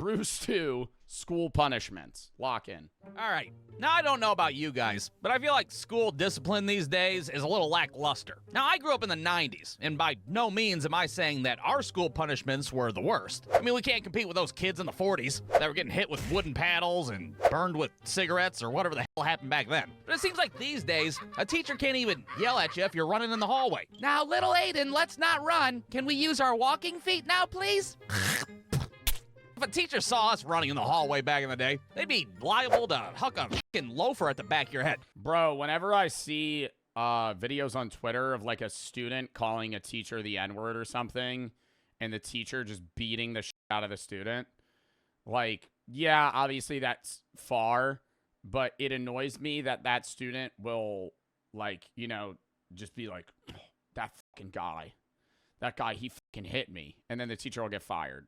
Bruce 2, school punishments. Lock in. All right. Now, I don't know about you guys, but I feel like school discipline these days is a little lackluster. Now, I grew up in the 90s, and by no means am I saying that our school punishments were the worst. I mean, we can't compete with those kids in the 40s that were getting hit with wooden paddles and burned with cigarettes or whatever the hell happened back then. But it seems like these days, a teacher can't even yell at you if you're running in the hallway. Now, little Aiden, let's not run. Can we use our walking feet now, please? If a teacher saw us running in the hallway back in the day, they'd be liable to huck a fucking loafer at the back of your head. Bro, whenever I see videos on Twitter of like a student calling a teacher the N-word or something, and the teacher just beating the shit out of the student, like, yeah, obviously that's far, but it annoys me that that student will, like, you know, just be like, oh, that fucking guy. That guy, he fucking hit me. And then the teacher will get fired.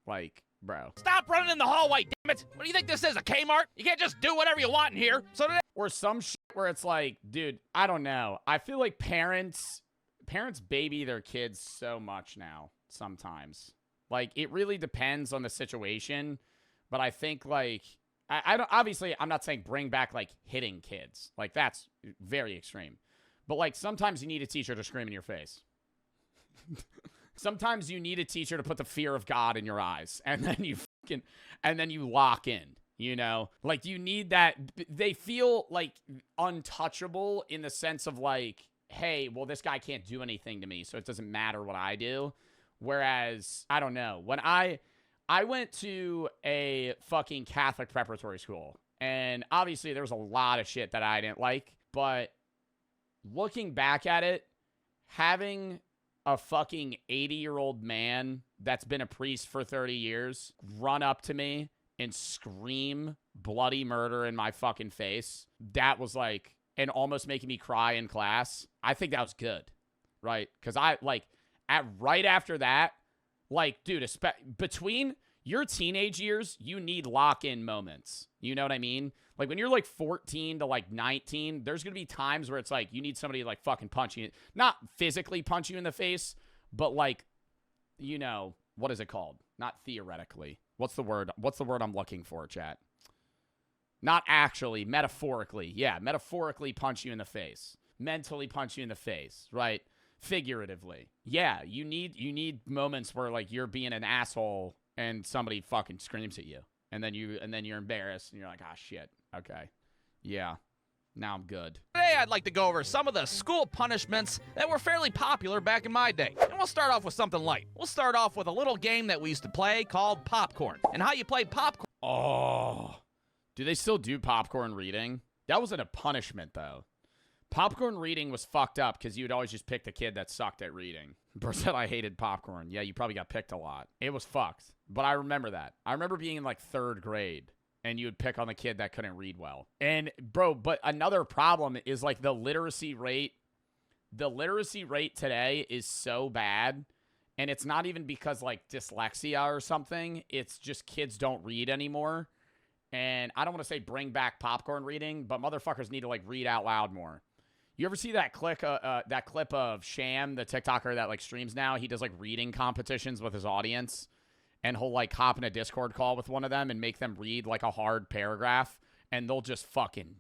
Like, bro. Stop running in the hallway, damn it! What do you think this is, a Kmart? You can't just do whatever you want in here. So today, or some shit where it's like, dude, I don't know. I feel like parents baby their kids so much now sometimes. Like, it really depends on the situation. But I think, like, I don't, obviously, I'm not saying bring back, like, hitting kids. Like, that's very extreme. But, like, sometimes you need a teacher to scream in your face. Sometimes you need a teacher to put the fear of God in your eyes, and then you lock in, you know? Like, you need that. They feel, like, untouchable in the sense of, like, hey, well, this guy can't do anything to me, so it doesn't matter what I do. Whereas, I don't know. When I went to a fucking Catholic preparatory school, and obviously there was a lot of shit that I didn't like, but looking back at it, having a fucking 80-year-old man that's been a priest for 30 years run up to me and scream bloody murder in my fucking face, that was like, and almost making me cry in class. I think that was good, right? Because I, like, right after that, like, dude, between your teenage years, you need lock-in moments. You know what I mean? Like, when you're, like, 14 to, like, 19, there's going to be times where it's, like, you need somebody to, like, fucking punch you. Not physically punch you in the face, but, like, you know, what is it called? Not theoretically. What's the word? What's the word I'm looking for, chat? Not actually, metaphorically. Yeah, metaphorically punch you in the face. Mentally punch you in the face, right? Figuratively. Yeah, you need moments where, like, you're being an asshole and somebody fucking screams at you. And then you're embarrassed and you're like, ah, shit. Okay. Yeah. Now I'm good. Today I'd like to go over some of the school punishments that were fairly popular back in my day. And we'll start off with something light. We'll start off with a little game that we used to play called Popcorn. And how you play Popcorn. Oh. Do they still do popcorn reading? That wasn't a punishment, though. Popcorn reading was fucked up because you would always just pick the kid that sucked at reading. Bro said I hated popcorn. Yeah, you probably got picked a lot. It was fucked. But I remember that. I remember being in, like, 3rd grade, and you would pick on the kid that couldn't read well. And, bro, but another problem is, like, the literacy rate. The literacy rate today is so bad, and it's not even because, like, dyslexia or something. It's just kids don't read anymore. And I don't want to say bring back popcorn reading, but motherfuckers need to, like, read out loud more. You ever see that clip of Sham, the TikToker that, like, streams now? He does, like, reading competitions with his audience, and he'll, like, hop in a Discord call with one of them and make them read, like, a hard paragraph, and they'll just fucking,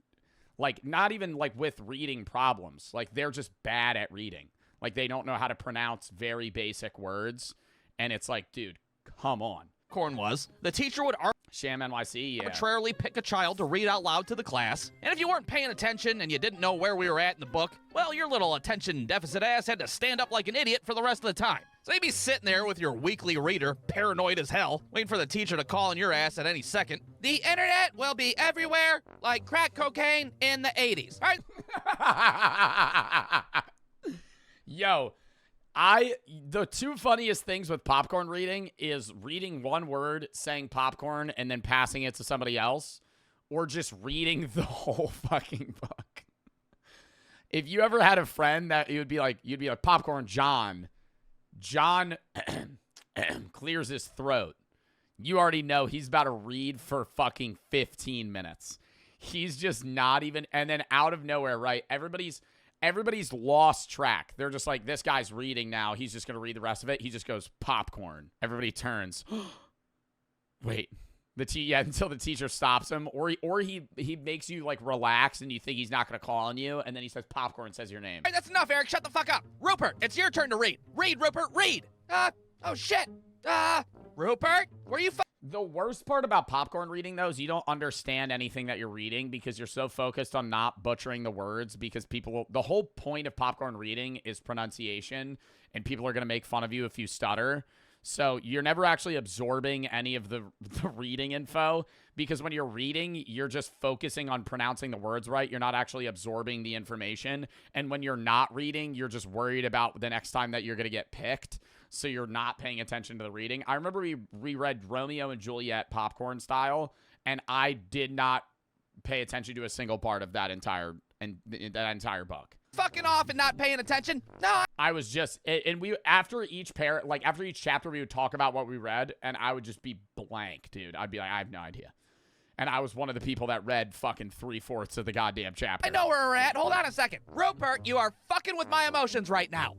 like, not even, like, with reading problems. Like, they're just bad at reading. Like, they don't know how to pronounce very basic words, and it's like, dude, come on. Popcorn was, the teacher would Sham NYC, yeah. arbitrarily pick a child to read out loud to the class, and if you weren't paying attention and you didn't know where we were at in the book, well, your little attention deficit ass had to stand up like an idiot for the rest of the time. So you'd be sitting there with your weekly reader, paranoid as hell, waiting for the teacher to call on your ass at any second. The internet will be everywhere like crack cocaine in the 80s. All right? Yo, the two funniest things with popcorn reading is reading one word, saying popcorn, and then passing it to somebody else, or just reading the whole fucking book. If you ever had a friend that you'd be like popcorn John clears his throat. You already know he's about to read for fucking 15 minutes. He's just not even, and then out of nowhere, right? Everybody's lost track. They're just like, this guy's reading now. He's just going to read the rest of it. He just goes, popcorn. Everybody turns. Wait. Until the teacher stops him, or he makes you like relax and you think he's not gonna call on you, and then he says popcorn, says your name. Hey, that's enough, Eric. Shut the fuck up. Rupert, it's your turn to read. Read, Rupert, read. Oh shit. Rupert, were you The worst part about popcorn reading, though, is you don't understand anything that you're reading because you're so focused on not butchering the words, because the whole point of popcorn reading is pronunciation, and people are going to make fun of you if you stutter. So you're never actually absorbing any of the reading info, because when you're reading, you're just focusing on pronouncing the words right. You're not actually absorbing the information. And when you're not reading, you're just worried about the next time that you're going to get picked. So you're not paying attention to the reading. I remember we reread Romeo and Juliet popcorn style, and I did not pay attention to a single part of that entire book. fucking off and not paying attention? No. I was just, and we, after each chapter, we would talk about what we read, and I would just be blank, dude. I'd be like, I have no idea. And I was one of the people that read fucking 3/4 of the goddamn chapter. I know where we're at. Hold on a second. Rupert, you are fucking with my emotions right now.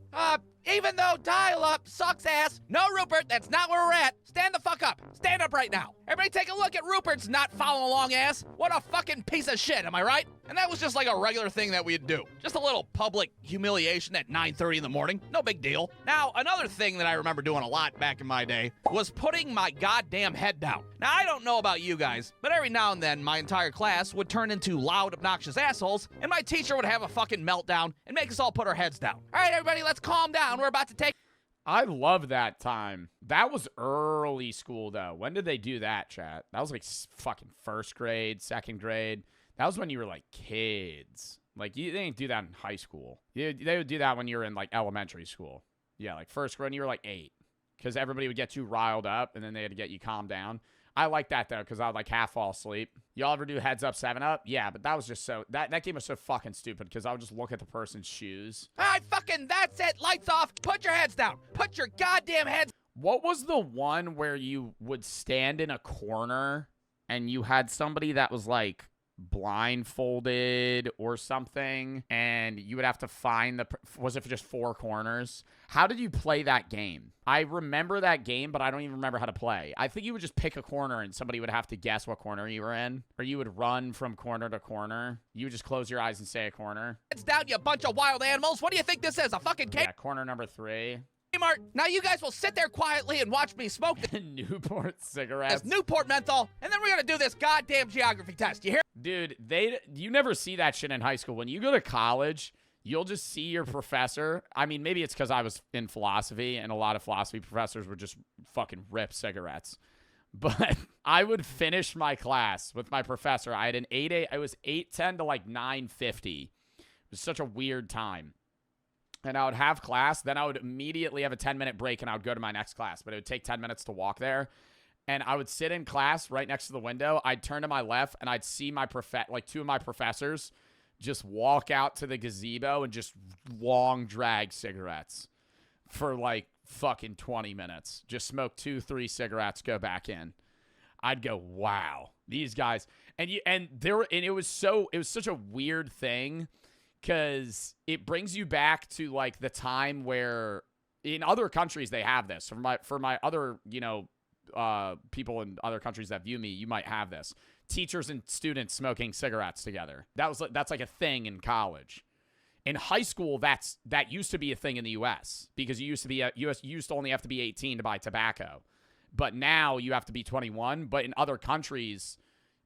Even though dial-up sucks ass. No, Rupert, that's not where we're at. Stand the fuck up. Stand up right now. Everybody take a look at Rupert's not following along ass. What a fucking piece of shit, am I right? And that was just like a regular thing that we'd do. Just a little public humiliation at 9:30 in the morning. No big deal. Now, another thing that I remember doing a lot back in my day was putting my goddamn head down. Now, I don't know about you guys, but every now and then my entire class would turn into loud, obnoxious assholes, and my teacher would have a fucking meltdown and make us all put our heads down. All right, everybody, let's calm down. We're about to take... I love that time. That was early school, though. When did they do that, chat? That was like fucking first grade, second grade. That was when you were like kids. Like, they didn't do that in high school. They would do that when you were in like elementary school. Yeah, like first grade when you were like 8. Because everybody would get too riled up, and then they had to get you calmed down. I like that, though, because I would like half fall asleep. Y'all ever do heads up, 7-up? Yeah, but that was just so... That game was so fucking stupid, because I would just look at the person's shoes. All right, fucking, that's it. Lights off. Put your heads down. Put your goddamn heads... What was the one where you would stand in a corner, and you had somebody that was like blindfolded or something, and you would have to find the... Was it for just 4 corners? How did you play that game? I remember that game, but I don't even remember how to play. I think you would just pick a corner and somebody would have to guess what corner you were in. Or you would run from corner to corner. You would just close your eyes and say a corner. It's down, you bunch of wild animals. What do you think this is, a fucking cake? Yeah, corner number 3. Kmart. Now you guys will sit there quietly and watch me smoke the Newport cigarettes. this Newport menthol, and then we're gonna do this goddamn geography test. You hear? Dude, you never see that shit in high school. When you go to college, you'll just see your professor. I mean, maybe it's because I was in philosophy, and a lot of philosophy professors would just fucking rip cigarettes. But I would finish my class with my professor. I had an 8-8. I was 8:10 to like 9:50. It was such a weird time. And I would have class. Then I would immediately have a 10-minute break, and I would go to my next class. But it would take 10 minutes to walk there. And I would sit in class right next to the window. I'd turn to my left, and I'd see my two of my professors just walk out to the gazebo and just long drag cigarettes for like fucking 20 minutes. Just smoke 2-3 cigarettes, go back in. I'd go, wow, these guys. And it was such a weird thing, because it brings you back to like the time where in other countries they have this. For my other, people in other countries that view me, you might have this. Teachers and students smoking cigarettes together. That's like a thing in college. In high school, that used to be a thing in the U.S. because you used to only have to be 18 to buy tobacco, but now you have to be 21. But in other countries,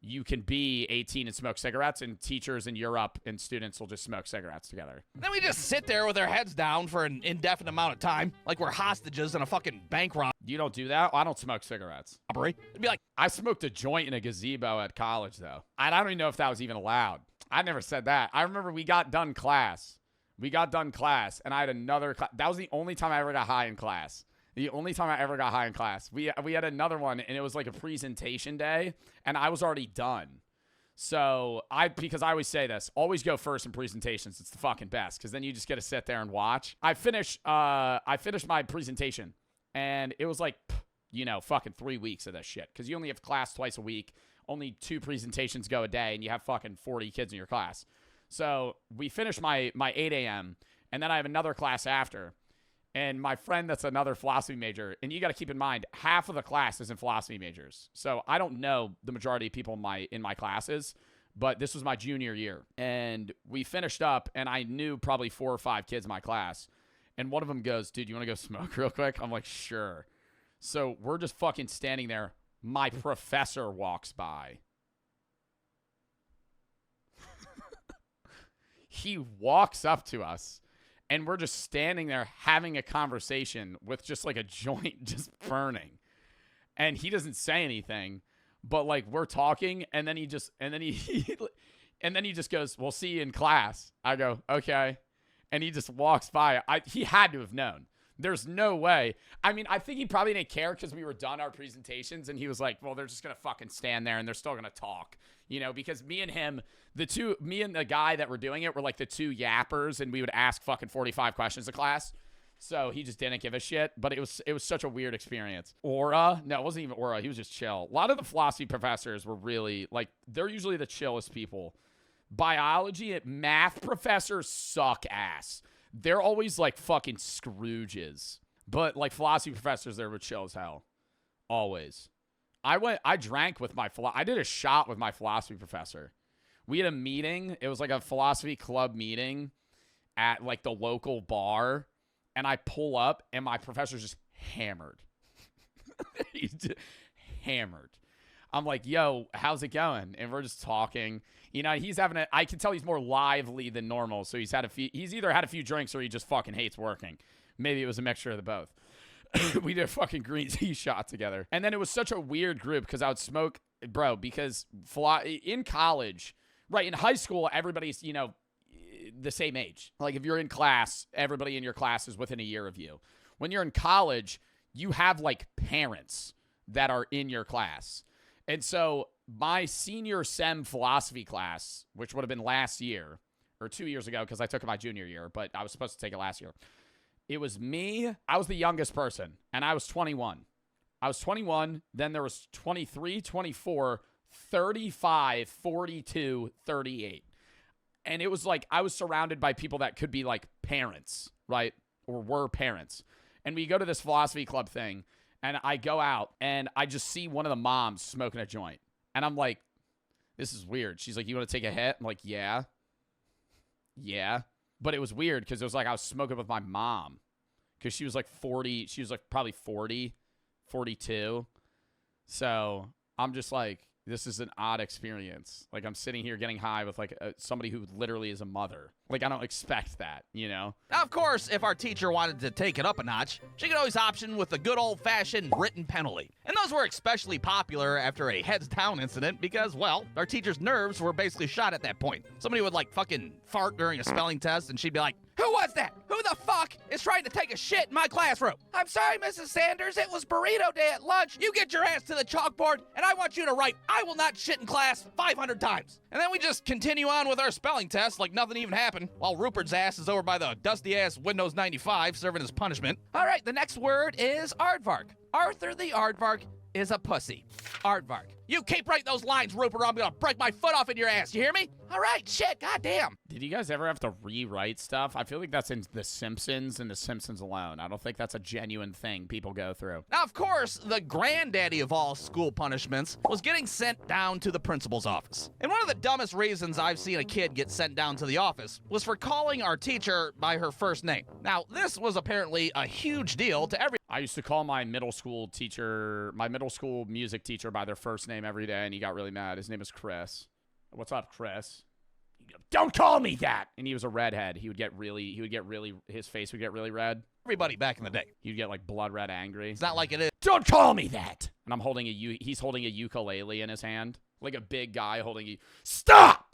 you can be 18 and smoke cigarettes, and teachers in Europe and students will just smoke cigarettes together. Then we just sit there with our heads down for an indefinite amount of time, like we're hostages in a fucking bank robbery. You don't do that? I don't smoke cigarettes. It'd be like, I smoked a joint in a gazebo at college, though. I don't even know if that was even allowed. I never said that. I remember we got done class, and I had another class. That was the only time I ever got high in class. The only time I ever got high in class. We had another one, and it was like a presentation day, and I was already done. So because I always say this, always go first in presentations. It's the fucking best, because then you just get to sit there and watch. I finished my presentation, and it was like, fucking 3 weeks of this shit, because you only have class twice a week. Only 2 presentations go a day, and you have fucking 40 kids in your class. So we finished my 8 a.m., and then I have another class after. And my friend that's another philosophy major, and you got to keep in mind, half of the class isn't philosophy majors. So I don't know the majority of people in my classes, but this was my junior year. And we finished up, and I knew probably 4 or 5 kids in my class. And one of them goes, dude, you want to go smoke real quick? I'm like, sure. So we're just fucking standing there. My professor walks by. He walks up to us. And we're just standing there having a conversation with just like a joint just burning. And he doesn't say anything, but like we're talking, and then he just goes, "We'll see you in class." I go, "Okay." And he just walks by. He had to have known. There's no way. I mean, I think he probably didn't care because we were done our presentations, and he was like, well, they're just going to fucking stand there and they're still going to talk, you know, because me and the guy that were doing it were like the 2 yappers, and we would ask fucking 45 questions to class. So he just didn't give a shit, but it was such a weird experience. Aura? No, it wasn't even Aura. He was just chill. A lot of the philosophy professors were really, like, they're usually the chillest people. Biology and math professors suck ass. They're always like fucking Scrooges. But like philosophy professors, they were chill as hell. Always. I drank with I did a shot with my philosophy professor. We had a meeting. It was like a philosophy club meeting at like the local bar. And I pull up and my professor's just hammered. He's just hammered. I'm like, yo, how's it going? And we're just talking. You know, I can tell he's more lively than normal. So he's either had a few drinks or he just fucking hates working. Maybe it was a mixture of the both. We did a fucking green tea shot together. And then it was such a weird group because I would smoke, bro, because in college, right, in high school, everybody's, you know, the same age. Like if you're in class, everybody in your class is within a year of you. When you're in college, you have like parents that are in your class. And so my senior SEM philosophy class, which would have been last year or 2 years ago because I took it my junior year, but I was supposed to take it last year. It was me. I was the youngest person, and I was 21. I was 21. Then there was 23, 24, 35, 42, 38. And it was like I was surrounded by people that could be like parents, right? Or were parents. And we go to this philosophy club thing. And I go out, and I just see one of the moms smoking a joint. And I'm like, this is weird. She's like, you want to take a hit? I'm like, yeah. Yeah. But it was weird because it was like I was smoking with my mom. Because she was like 40. She was like probably 40, 42. So I'm just like, this is an odd experience. Like I'm sitting here getting high with like somebody who literally is a mother. Like I don't expect that, you know? Now, of course, if our teacher wanted to take it up a notch, she could always option with a good old-fashioned written penalty. And those were especially popular after a heads-down incident because, well, our teacher's nerves were basically shot at that point. Somebody would like fucking fart during a spelling test and she'd be like, who was that? Who the fuck is trying to take a shit in my classroom? I'm sorry, Mrs. Sanders, it was burrito day at lunch. You get your ass to the chalkboard and I want you to write, I will not shit in class 500 times. And then we just continue on with our spelling test like nothing even happened while Rupert's ass is over by the dusty-ass Windows 95 serving his punishment. All right, the next word is aardvark. Arthur the aardvark is a pussy. Aardvark. You keep writing those lines, Rupert, or I'm gonna break my foot off in your ass. You hear me? All right, shit, goddamn. Did you guys ever have to rewrite stuff? I feel like that's in The Simpsons and The Simpsons alone. I don't think that's a genuine thing people go through. Now, of course, the granddaddy of all school punishments was getting sent down to the principal's office. And one of the dumbest reasons I've seen a kid get sent down to the office was for calling our teacher by her first name. Now, this was apparently a huge deal to everyone. I used to call my middle school music teacher by their first name every day, and he got really mad. His name is Chris. What's up, Chris? Don't call me that. And he was a redhead. His face would get really red. Everybody back in the day. He'd get like blood red angry. It's not like it is. Don't call me that. And he's holding a ukulele in his hand. Like a big guy Stop!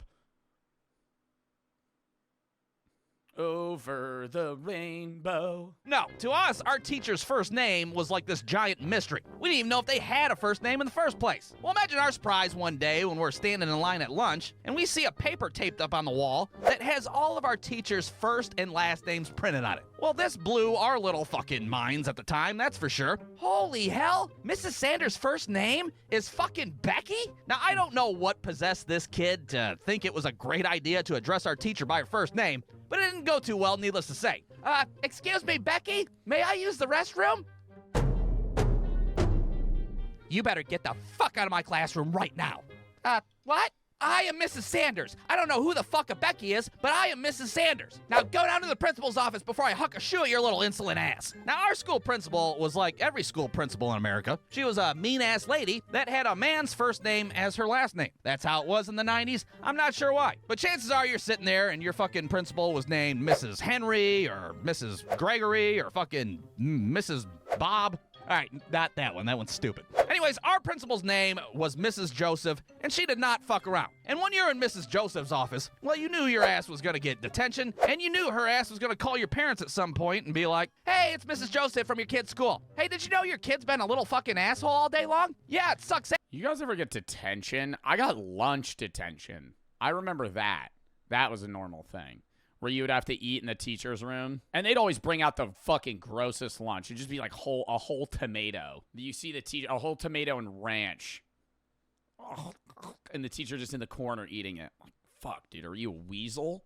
Over the rainbow. No, to us, our teacher's first name was like this giant mystery. We didn't even know if they had a first name in the first place. Well, imagine our surprise one day when we're standing in line at lunch and we see a paper taped up on the wall that has all of our teacher's first and last names printed on it. Well, this blew our little fucking minds at the time, that's for sure. Holy hell, Mrs. Sanders' first name is fucking Becky? Now, I don't know what possessed this kid to think it was a great idea to address our teacher by her first name, but it didn't go too well, needless to say. Excuse me, Becky? May I use the restroom? You better get the fuck out of my classroom right now. What? I am Mrs. Sanders. I don't know who the fuck a Becky is, but I am Mrs. Sanders. Now go down to the principal's office before I huck a shoe at your little insolent ass. Now our school principal was like every school principal in America. She was a mean-ass lady that had a man's first name as her last name. That's how it was in the 90s. I'm not sure why. But chances are you're sitting there and your fucking principal was named Mrs. Henry or Mrs. Gregory or fucking Mrs. Bob. All right, not that one. That one's stupid. Anyways, our principal's name was Mrs. Joseph, and she did not fuck around. And when you're in Mrs. Joseph's office, well, you knew your ass was gonna get detention, and you knew her ass was gonna call your parents at some point and be like, hey, it's Mrs. Joseph from your kid's school. Hey, did you know your kid's been a little fucking asshole all day long? Yeah, it sucks. You guys ever get detention? I got lunch detention. I remember that. That was a normal thing. Where you would have to eat in the teacher's room. And they'd always bring out the fucking grossest lunch. It'd just be like a whole tomato. You see the teacher, a whole tomato and ranch. And the teacher just in the corner eating it. Like, fuck, dude, are you a weasel?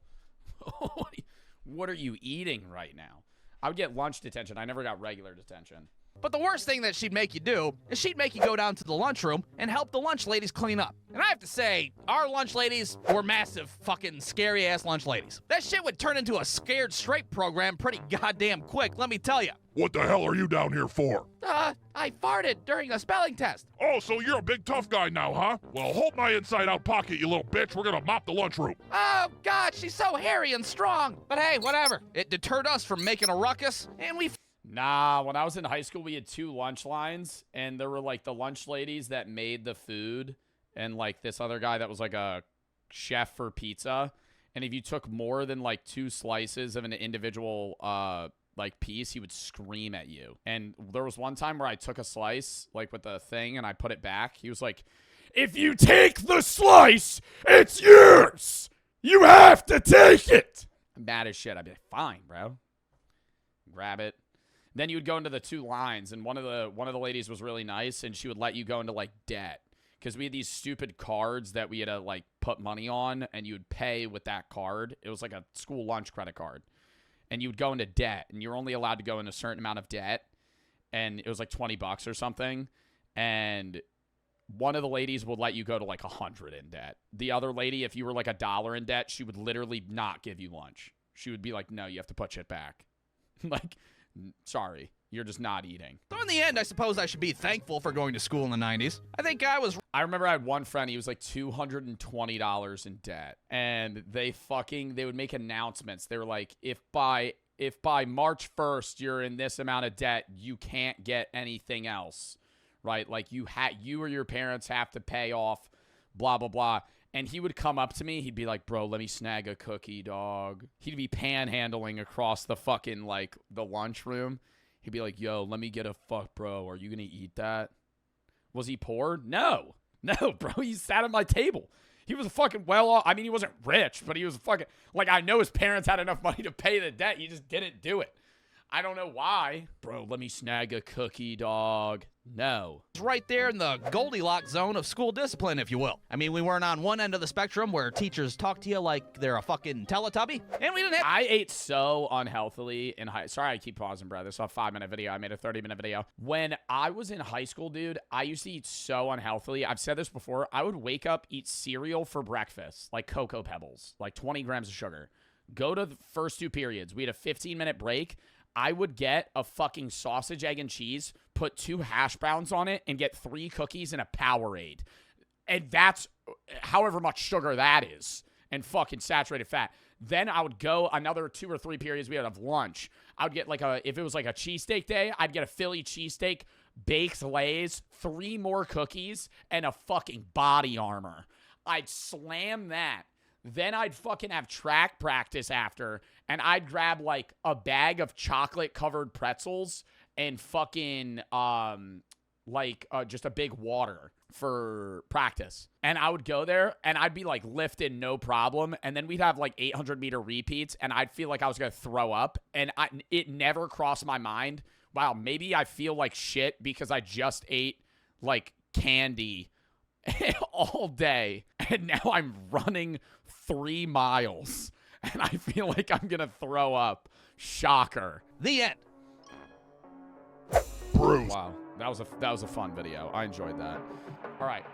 What are you eating right now? I would get lunch detention. I never got regular detention. But the worst thing that she'd make you do is she'd make you go down to the lunchroom and help the lunch ladies clean up. And I have to say, our lunch ladies were massive, fucking scary-ass lunch ladies. That shit would turn into a scared straight program pretty goddamn quick, let me tell you. What the hell are you down here for? I farted during a spelling test. Oh, so you're a big tough guy now, huh? Well, hold my inside-out pocket, you little bitch. We're gonna mop the lunchroom. Oh, God, she's so hairy and strong. But hey, whatever. It deterred us from making a ruckus, and we Nah, when I was in high school, we had 2 lunch lines, and there were, like, the lunch ladies that made the food, and, like, this other guy that was, like, a chef for pizza. And if you took more than, like, 2 slices of an individual, like, piece, he would scream at you. And there was one time where I took a slice, like, with the thing, and I put it back. He was like, if you take the slice, it's yours! You have to take it! I'm mad as shit. I'd be like, fine, bro. Grab it. Then you would go into the 2 lines, and one of the ladies was really nice, and she would let you go into, like, debt. Because we had these stupid cards that we had to, like, put money on, and you would pay with that card. It was like a school lunch credit card. And you would go into debt, and you're only allowed to go in a certain amount of debt. And it was like $20 or something. And one of the ladies would let you go to, like, 100 in debt. The other lady, if you were, like, $1 in debt, she would literally not give you lunch. She would be like, no, you have to put shit back. Like, sorry, you're just not eating. So in the end, I suppose I should be thankful for going to school in the 90s. I remember I had one friend, he was like $220 in debt. And they would make announcements. They were like, if by March 1st you're in this amount of debt, you can't get anything else. Right? Like you or your parents have to pay off blah blah blah. And he would come up to me. He'd be like, bro, let me snag a cookie, dog. He'd be panhandling across the fucking, like, the lunchroom. He'd be like, yo, let me get a fuck, bro. Are you going to eat that? Was he poor? No. No, bro. He sat at my table. He was a fucking well-off. I mean, he wasn't rich, but he was fucking, like, I know his parents had enough money to pay the debt. He just didn't do it. I don't know why. Bro, let me snag a cookie, dog. No. It's right there in the Goldilocks zone of school discipline, if you will. I mean, we weren't on one end of the spectrum where teachers talk to you like they're a fucking Teletubby, and we didn't have— I ate so unhealthily in high— Sorry, I keep pausing, bro. This is a 5-minute video. I made a 30-minute video. When I was in high school, dude, I used to eat so unhealthily. I've said this before. I would wake up, eat cereal for breakfast, like Cocoa Pebbles, like 20 grams of sugar. Go to the first 2 periods. We had a 15-minute break. I would get a fucking sausage, egg, and cheese, put 2 hash browns on it, and get 3 cookies and a Powerade. And that's however much sugar that is, and fucking saturated fat. Then I would go another 2 or 3 periods we would have lunch. I would get like if it was like a cheesesteak day, I'd get a Philly cheesesteak, baked Lay's, 3 more cookies, and a fucking Body Armor. I'd slam that. Then I'd fucking have track practice after, and I'd grab, like, a bag of chocolate-covered pretzels and fucking, just a big water for practice. And I would go there, and I'd be, like, lifting no problem, and then we'd have, like, 800-meter repeats, and I'd feel like I was going to throw up, and it never crossed my mind, wow, maybe I feel like shit because I just ate, like, candy all day, and now I'm running 3 miles, and I feel like I'm gonna throw up. Shocker. The end. Bruce. Wow, that was a fun video. I enjoyed that. All right.